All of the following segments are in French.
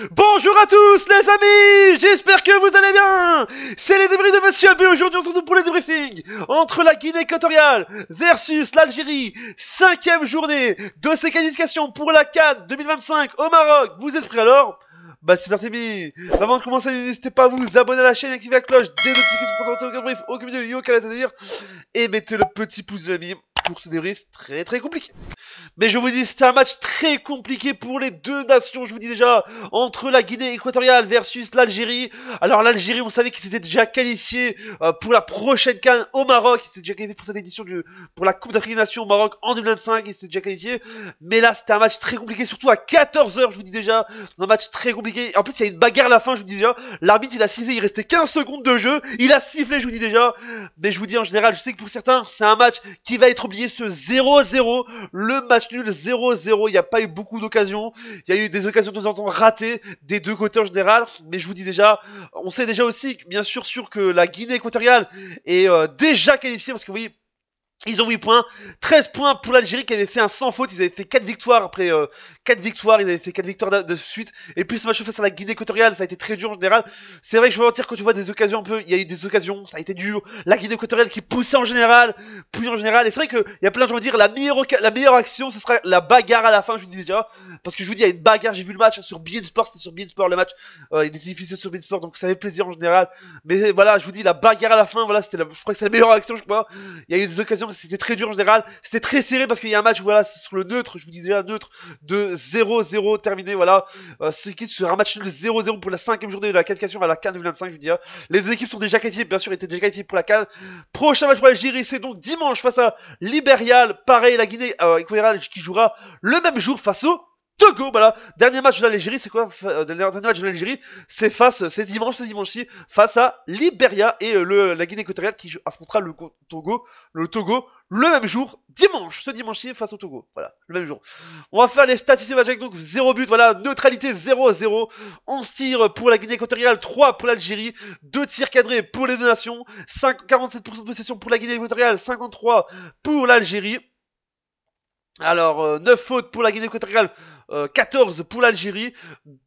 Bonjour à tous les amis, j'espère que vous allez bien. C'est les débriefs de Monsieur Abé. Aujourd'hui on se retrouve pour les débriefings entre la Guinée équatoriale versus l'Algérie. 5e journée de ces qualifications pour la CAN 2025 au Maroc. Vous êtes prêts alors? Bah c'est parti. Avant de commencer, n'hésitez pas à vous abonner à la chaîne, activer la cloche, des notifications pour commenter aucun brief, aucune vidéo, aucun à dire. Et mettez le petit pouce de l'ami pour ce débrief très compliqué. Mais je vous dis, c'était un match très compliqué pour les deux nations, je vous dis déjà, entre la Guinée équatoriale versus l'Algérie. Alors l'Algérie, on savait qu'ils s'étaient déjà qualifiés pour la prochaine CAN au Maroc, ils s'étaient déjà qualifiés pour cette édition pour la Coupe d'Afrique des Nations au Maroc en 2025, ils s'étaient déjà qualifiés. Mais là, c'était un match très compliqué, surtout à 14h, je vous dis déjà, dans un match très compliqué. En plus, il y a une bagarre à la fin, je vous dis déjà, l'arbitre il a sifflé, il restait 15 secondes de jeu, il a sifflé, je vous dis déjà. Mais je vous dis en général, je sais que pour certains, c'est un match qui va être oublié, ce 0-0, le match nul 0-0, il n'y a pas eu beaucoup d'occasions, il y a eu des occasions de temps en temps ratées des deux côtés en général, mais je vous dis déjà, on sait déjà aussi, bien sûr que la Guinée équatoriale est déjà qualifiée, parce que vous voyez, ils ont 8 points, 13 points pour l'Algérie qui avait fait un sans faute, ils avaient fait 4 victoires après 4 victoires, ils avaient fait 4 victoires de suite, et puis ce match face à la Guinée équatoriale, ça a été très dur en général. C'est vrai que je vais mentir, quand tu vois des occasions un peu, il y a eu des occasions, ça a été dur, la Guinée équatoriale qui poussait en général, puis en général, et c'est vrai qu'il y a plein de gens qui vont dire la meilleure action, ce sera la bagarre à la fin, je vous dis déjà, parce que je vous dis, il y a une bagarre, j'ai vu le match sur beIN Sport, c'était sur beIN Sport le match, il était difficile sur beIN Sport, donc ça fait plaisir en général, mais voilà, je vous dis, la bagarre à la fin, voilà, je crois que c'est la meilleure action, je crois. Il y a eu des occasions, c'était très dur en général. C'était très serré parce qu'il y a un match, voilà, sur le neutre, je vous dis déjà neutre, de 0-0 terminé, voilà. Ce qui est sur un match de 0-0 pour la 5e journée de la qualification à la CAN 2025, je vous dis. Les deux équipes sont déjà qualifiées, bien sûr, étaient déjà qualifiées pour la CAN. Prochain match pour l'Algérie, c'est donc dimanche face à l'Ibérial. Pareil, la Guinée équatoriale qui jouera le même jour face au Togo, voilà. Dernier match de l'Algérie, c'est quoi? Dernier match de l'Algérie, c'est dimanche, ce dimanche-ci, face à l'Iberia et la Guinée équatoriale qui affrontera le Togo, le même jour, dimanche, ce dimanche-ci, face au Togo. Voilà, le même jour. On va faire les statistiques avec donc 0 but, voilà, neutralité 0-0. 11 tirs pour la Guinée équatoriale, 3 pour l'Algérie, 2 tirs cadrés pour les deux nations, 47% de possession pour la Guinée équatoriale, 53 pour l'Algérie. Alors, 9 fautes pour la Guinée équatoriale, 14 pour l'Algérie,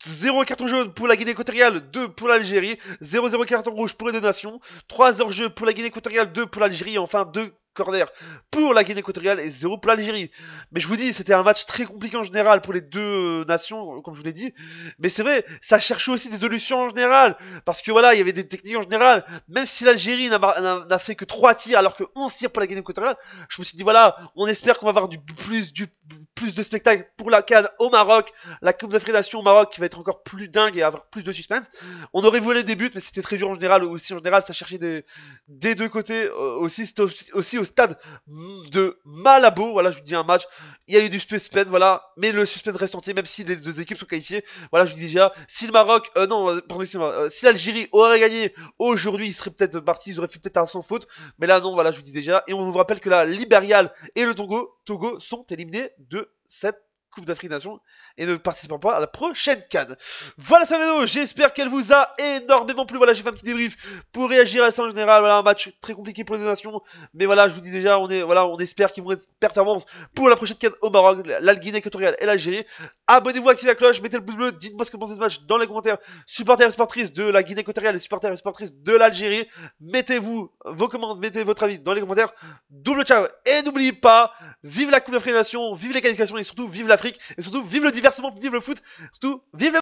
0 carton jaune pour la Guinée équatoriale, 2 pour l'Algérie, 0 carton rouge pour les deux nations, 3 hors-jeu pour la Guinée équatoriale, 2 pour l'Algérie, et enfin 2 corners pour la Guinée équatoriale et 0 pour l'Algérie. Mais je vous dis, c'était un match très compliqué en général pour les deux nations, comme je vous l'ai dit. Mais c'est vrai, ça cherchait aussi des solutions en général, parce que voilà, il y avait des techniques en général. Même si l'Algérie n'a fait que 3 tirs, alors que 11 tirs pour la Guinée équatoriale, je me suis dit voilà, on espère qu'on va avoir plus de spectacles pour la CAN au Maroc, la Coupe d'Afrique des Nations au Maroc qui va être encore plus dingue et avoir plus de suspense. On aurait voulu des buts, mais c'était très dur en général. Aussi en général, ça cherchait des deux côtés. Aussi, c'était aussi au stade de Malabo. Voilà, je vous dis un match. Il y a eu du suspense, voilà, mais le suspense reste entier, même si les deux équipes sont qualifiées. Voilà, je vous dis déjà, si le Maroc, pardon, si l'Algérie aurait gagné aujourd'hui, ils seraient peut-être partis, ils auraient fait peut-être un sans faute. Mais là, non, voilà, je vous dis déjà. Et on vous rappelle que la Libérial et le Togo sont éliminés de cette Coupe d'Afrique des Nations et ne participant pas à la prochaine CAN. Voilà cette vidéo, j'espère qu'elle vous a énormément plu. Voilà, j'ai fait un petit débrief pour réagir à ça en général. Voilà, un match très compliqué pour les deux nations. Mais voilà, je vous dis déjà, on espère qu'ils vont être performants pour la prochaine CAN au Maroc, la Guinée équatoriale et l'Algérie. Abonnez-vous, activez la cloche, mettez le pouce bleu, dites-moi ce que vous pensez de ce match dans les commentaires. Supporters et supportrices de la Guinée équatoriale et supporters et supportrices de l'Algérie. Mettez-vous vos commandes, mettez votre avis dans les commentaires. Double ciao et n'oubliez pas, vive la Coupe d'Afrique des Nations, vive les qualifications et surtout vive l'Afrique et surtout vive le divertissement, vive le foot, surtout vive le